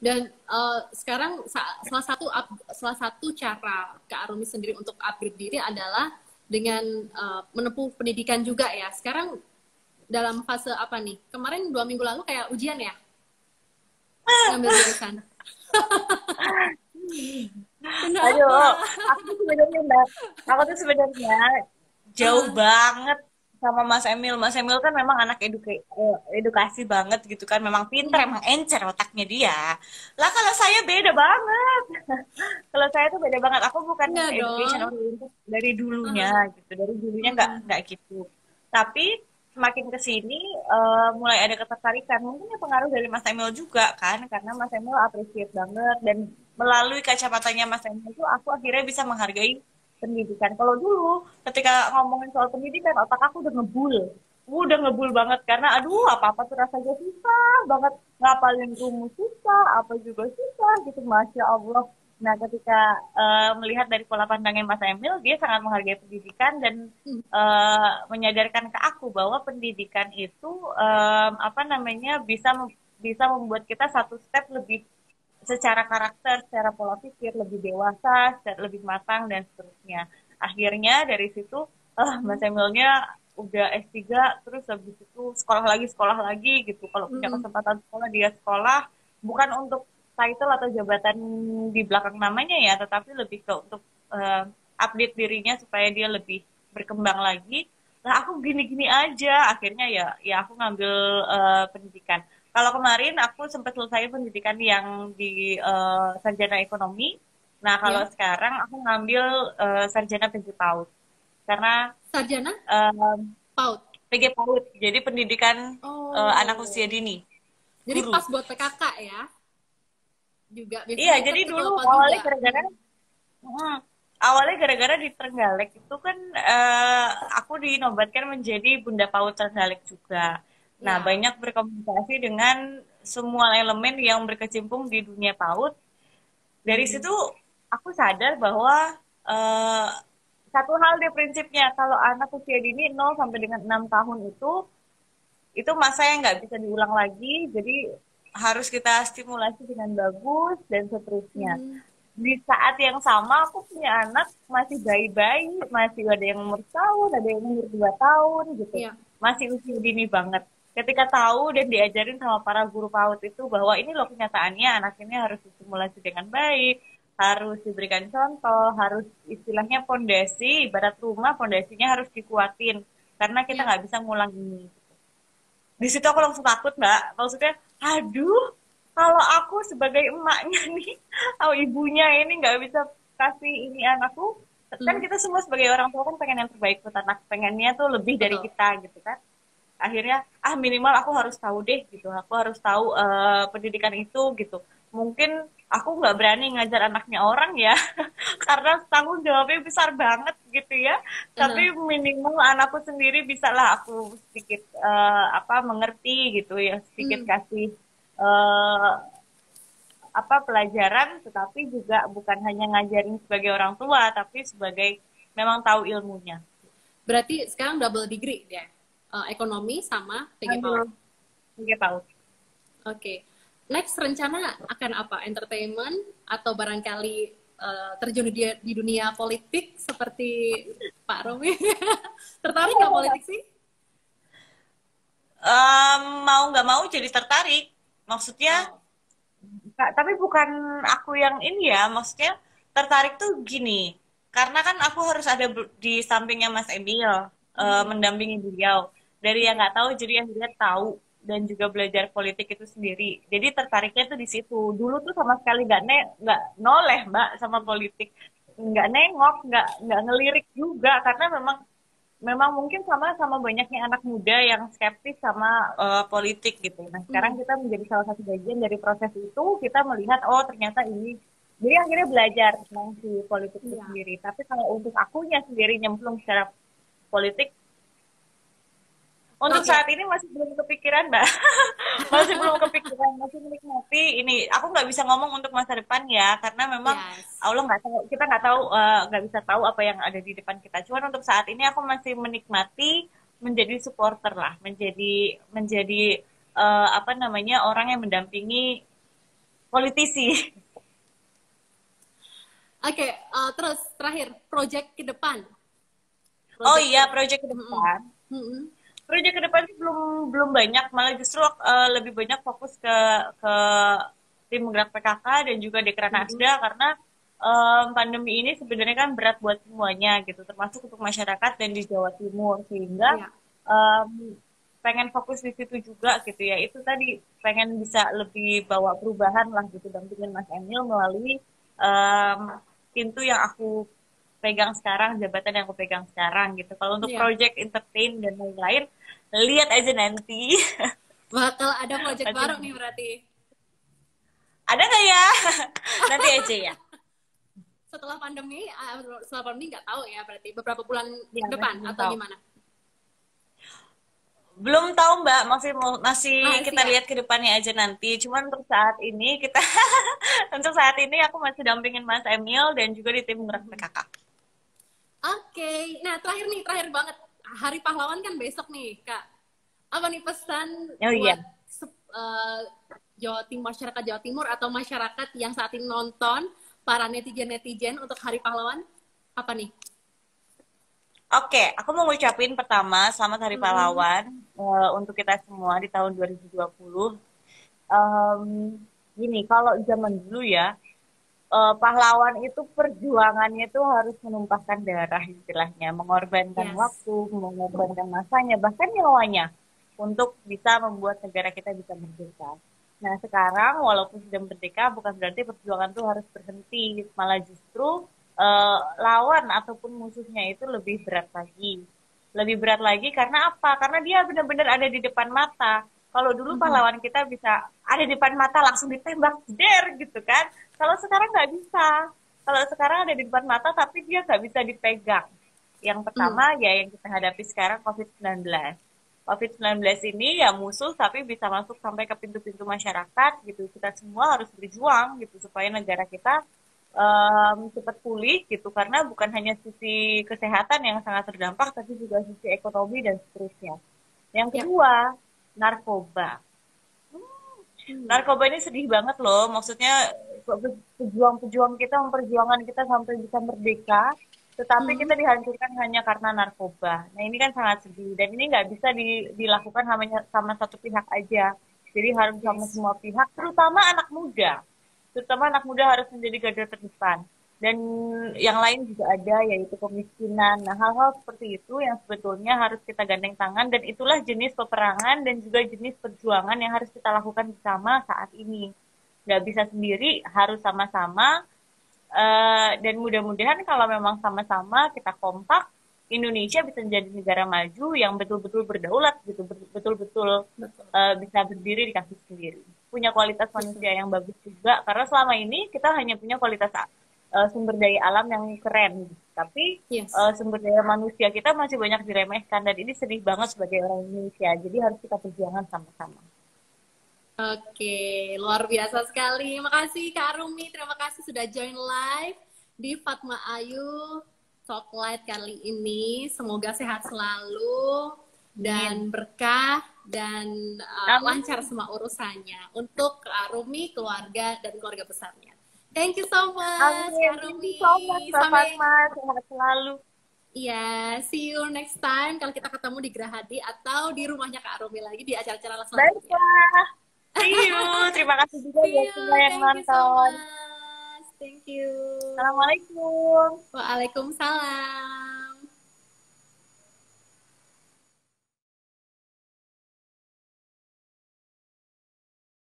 Dan sekarang salah satu cara Kak Arumi sendiri untuk upgrade diri adalah dengan menempuh pendidikan juga ya. Sekarang dalam fase apa nih? Kemarin 2 minggu lalu kayak ujian ya, ngambil jurusan. Aduh, Kenapa? aku tuh sebenarnya Mbak, aku tuh sebenarnya jauh Ah, banget sama Mas Emil. Mas Emil kan memang anak edukasi banget gitu kan, memang pinter, mm, emang encer otaknya dia. Lah kalau saya beda banget. Kalau saya tuh beda banget. Aku bukan enggak education dong. oriented dari dulunya Ah, gitu. Dari dulunya mm, nggak gitu. Tapi semakin ke sini mulai ada ketertarikan. Mungkin ya pengaruh dari Mas Emil juga kan, karena Mas Emil appreciate banget dan melalui kacamatanya Mas Emil itu aku akhirnya bisa menghargai pendidikan. Kalau dulu ketika ngomongin soal pendidikan otak aku udah ngebul banget karena aduh apa-apa tuh rasanya susah banget, ngapalin rumus susah, apa juga susah gitu, Masya Allah. Nah, ketika melihat dari pola pandangnya Mas Emil, dia sangat menghargai pendidikan dan mm, menyadarkan ke aku bahwa pendidikan itu apa namanya bisa membuat kita satu step lebih secara karakter, secara pola pikir lebih dewasa, lebih matang dan seterusnya. Akhirnya dari situ, Mas Emilnya udah S3, terus habis itu sekolah lagi gitu. Kalau punya mm, kesempatan sekolah, dia sekolah. Bukan untuk title atau jabatan di belakang namanya ya, tetapi lebih ke untuk update dirinya supaya dia lebih berkembang lagi. Nah, aku gini-gini aja. Akhirnya ya aku ngambil pendidikan. Kalau kemarin aku sempat selesai pendidikan yang di sarjana ekonomi. Nah, kalau ya. sekarang aku ngambil sarjana PJ PAUD. Karena Sarjana eh, PAUD. PG PAUD, jadi pendidikan anak usia Oh, dini, jadi guru. pas buat PKK ya, juga Iya, biasanya ikut jadi dulu ketua PAUD awalnya juga. gara-gara awalnya gara-gara di Trenggalek itu kan aku dinobatkan menjadi Bunda PAUD Trenggalek juga. Nah, Ya. banyak berkomunikasi dengan semua elemen yang berkecimpung di dunia PAUD. Dari Hmm. situ aku sadar bahwa eh, satu hal di prinsipnya kalau anak usia dini 0 sampai dengan 6 tahun itu masa yang nggak bisa diulang lagi, jadi harus kita stimulasi dengan bagus dan seterusnya. Hmm. Di saat yang sama aku punya anak masih bayi-bayi, masih ada yang umur tahun, ada yang umur 2 tahun gitu, Ya. masih usia dini banget. Ketika tahu dan diajarin sama para guru PAUD itu bahwa ini loh kenyataannya anak ini harus distimulasi dengan baik, harus diberikan contoh, harus istilahnya pondasi, ibarat rumah pondasinya harus dikuatin karena kita Ya. nggak bisa ngulang ini. Di situ aku langsung takut Mbak, maksudnya aduh kalau aku sebagai emaknya nih atau ibunya ini nggak bisa kasih ini anakku, kan Hmm. kita semua sebagai orang tua kan pengen yang terbaik buat anak, pengennya tuh lebih dari Betul. kita gitu kan. Akhirnya minimal aku harus tahu deh gitu, aku harus tahu pendidikan itu gitu. Mungkin aku nggak berani ngajar anaknya orang ya karena tanggung jawabnya besar banget gitu ya, tapi Aha. minimal anakku sendiri bisalah aku sedikit apa mengerti gitu ya, sedikit Hmm. kasih eh, apa pelajaran, tetapi juga bukan hanya ngajarin sebagai orang tua tapi sebagai memang tahu ilmunya. Berarti sekarang double degree dia. Ekonomi sama PG Ambil PAUD. tiga tahun. Oke. Next rencana akan apa? Entertainment atau barangkali terjun di dunia politik seperti Pak Romi? Tertarik nggak politik sih? Mau nggak mau jadi tertarik, maksudnya Oh, Tapi bukan aku yang ini ya, maksudnya tertarik tuh gini, karena kan aku harus ada di sampingnya Mas Emil, hmm, mendampingi beliau. Dari yang oke. nggak tahu jadi akhirnya tahu dan juga belajar politik itu sendiri. Jadi tertariknya tuh di situ. Dulu tuh sama sekali nggak noleh Mbak sama politik, nggak nengok, nggak ngelirik juga karena memang memang mungkin sama sama banyaknya anak muda yang skeptis sama politik gitu. Nah, sekarang Hmm, kita menjadi salah satu bagian dari proses itu, kita melihat oh ternyata ini. Jadi akhirnya belajar tentang si politik itu iya. sendiri. Tapi kalau untuk akunya sendiri nyemplung secara politik, untuk Not saat yet. ini masih belum kepikiran, Mbak. Masih belum kepikiran, masih menikmati ini. Aku nggak bisa ngomong untuk masa depan ya, karena memang Yes. Allah nggak tahu, kita nggak tahu, nggak bisa tahu apa yang ada di depan kita. Cuman untuk saat ini aku masih menikmati menjadi supporter lah, menjadi menjadi apa namanya orang yang mendampingi politisi. Oke, terus terakhir project ke depan. Oh iya, proyek ke depan. Mm-mm. Proyek ke depan sih belum banyak, malah justru lebih banyak fokus ke tim gerak PKK dan juga Dekran Mm-mm. Asda karena pandemi ini sebenarnya kan berat buat semuanya gitu, termasuk untuk masyarakat dan di Jawa Timur sehingga Iya, em, pengen fokus di situ juga gitu ya. Itu tadi pengen bisa lebih bawa perubahan lah gitu dampingin Mas Emil melalui em, pintu yang aku pegang sekarang, jabatan yang aku pegang sekarang gitu. Kalau untuk iya. project entertain dan lain-lain, lihat aja nanti. Bakal ada project Nanti baru nih berarti. ada nggak ya? Nanti aja ya. Setelah pandemi nggak tahu ya berarti beberapa bulan Ya, ke masih depan belum atau tahu. gimana? Belum tahu Mbak, masih Ah, kita siap. lihat ke depannya aja nanti. Cuman untuk saat ini kita untuk saat ini aku masih dampingin Mas Emil dan juga di tim gerak PKK. Oke, nah terakhir banget. Hari Pahlawan kan besok nih, Kak. Apa nih pesan Oh iya. buat eh, masyarakat Jawa Timur atau masyarakat yang saat ini nonton, para netizen-netizen untuk Hari Pahlawan? Apa nih? Oke, aku mau ngucapin pertama selamat Hari Mm-mm. Pahlawan untuk kita semua di tahun 2020. Em, Gini, kalau zaman dulu ya, pahlawan itu perjuangannya itu harus menumpahkan darah istilahnya, mengorbankan Yes. waktu, mengorbankan masanya, bahkan nyawanya untuk bisa membuat negara kita bisa merdeka. Nah, sekarang walaupun sudah merdeka bukan berarti perjuangan itu harus berhenti, malah justru lawan ataupun musuhnya itu lebih berat lagi. Lebih berat lagi karena apa? Karena dia benar-benar ada di depan mata. Kalau dulu Mhm. pahlawan kita bisa ada di depan mata langsung ditembak, der gitu kan. Kalau sekarang nggak bisa. Kalau sekarang ada di depan mata tapi dia nggak bisa dipegang. Yang pertama Mm. ya yang kita hadapi sekarang COVID-19. COVID-19 ini ya musuh tapi bisa masuk sampai ke pintu-pintu masyarakat gitu. Kita semua harus berjuang gitu supaya negara kita cepat pulih gitu karena bukan hanya sisi kesehatan yang sangat terdampak tapi juga sisi ekonomi dan seterusnya. Yang Ya. kedua, narkoba. Hmm. Narkoba ini sedih banget loh. Maksudnya pejuang-pejuang kita, memperjuangkan kita sampai bisa merdeka, tetapi kita Hmm. dihancurkan hanya karena narkoba. Nah ini kan sangat sedih dan ini nggak bisa dilakukan sama satu pihak aja. Jadi harus sama Yes. semua pihak, terutama anak muda. Terutama anak muda harus menjadi garda terdepan. Dan yang lain juga ada, yaitu kemiskinan. Nah, hal-hal seperti itu yang sebetulnya harus kita gandeng tangan, dan itulah jenis peperangan dan juga jenis perjuangan yang harus kita lakukan bersama saat ini. Nggak bisa sendiri, harus sama-sama, dan mudah-mudahan kalau memang sama-sama kita kompak, Indonesia bisa menjadi negara maju yang betul-betul berdaulat gitu, betul-betul Betul. bisa berdiri di kaki sendiri. Punya kualitas Betul. manusia yang bagus juga, karena selama ini kita hanya punya kualitas sumber daya alam yang keren, gitu. Tapi Yes. sumber daya manusia kita masih banyak diremehkan dan ini sedih banget sebagai orang Indonesia. Jadi harus kita perjuangkan sama-sama. Oke, luar biasa sekali. Makasih Kak Rumi, terima kasih sudah join live di Fatma Ayu Talk Light kali ini. Semoga sehat selalu Amin. dan berkah dan lancar Amin. semua urusannya untuk Kak Rumi, keluarga dan keluarga besarnya. Thank you so much Amin. Kak Thank you so much, Rumi. Mbak Sampai Fatma. Sehat selalu. iya, see you next time kalau kita ketemu di Gerahadi atau di rumahnya Kak Rumi lagi di acara-acara selanjutnya. Baiklah. See you. Terima kasih juga See buat semua you. yang Thank you so nonton. much. Thank you. Assalamualaikum. Waalaikumsalam.